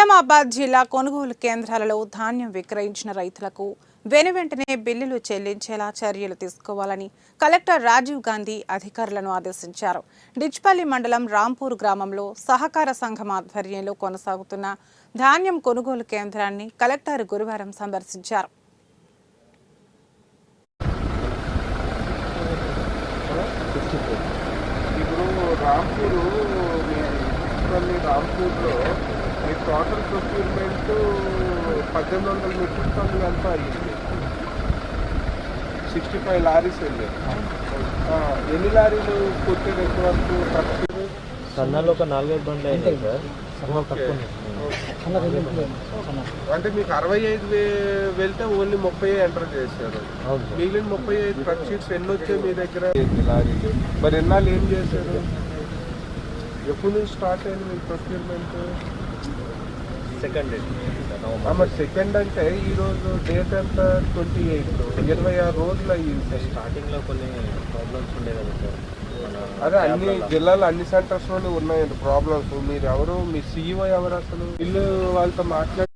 నిజామాబాద్ జిల్లా కొనుగోలు కేంద్రాలలో ధాన్యం విక్రయించిన రైతులకు వెనువెంటనే బిల్లులు చెల్లించేలా చర్యలు తీసుకోవాలని కలెక్టర్ రాజీవ్ గాంధీ అధికారులను ఆదేశించారు. డిచ్పల్లి మండలం రాంపూర్ గ్రామంలో సహకార సంఘం ఆధ్వర్యంలో కొనసాగుతున్న ధాన్యం కొనుగోలు కేంద్రాన్ని కలెక్టర్ గురువారం సందర్శించారు. రాంపూర్లో ఈ టోటల్ ప్రొక్యూర్మెంట్ 1800 మెట్రిక్ టన్నులు అంతా అయ్యింది. 65 లారీస్ వెళ్ళాయి. ఎన్ని లారీలు కొట్టేది ఎంతవరకు? సన్నాలు ఒక 4-5 బండ్లు అయినాయి సార్. అంటే మీకు 65 వెళ్తే ఓన్లీ 30 ఎంటర్ చేశారు. మిగిలిన 35 ట్రక్ షీట్స్ ఎన్ని వచ్చాయి మీ దగ్గర? లారీలు. మరి ఎన్నాళ్ళు ఏం చేశారు? ఎప్పుడు నుంచి స్టార్ట్ అయింది మీ ప్రొక్యూర్మెంట్? సెకండ్ మరి సెకండ్ అంటే ఈరోజు డేట్ ఎంత? 28, 26 రోజులు అయ్యింది. స్టార్టింగ్లో కొన్ని ప్రాబ్లమ్స్ ఉండే కదా సార్. అదే అన్ని జిల్లాలో అన్ని సెంటర్స్లోనే ఉన్నాయండి ప్రాబ్లమ్స్. మీరు ఎవరు, మీ సీఈఓ ఎవరు అసలు? వీళ్ళు వాళ్ళతో మాట్లాడి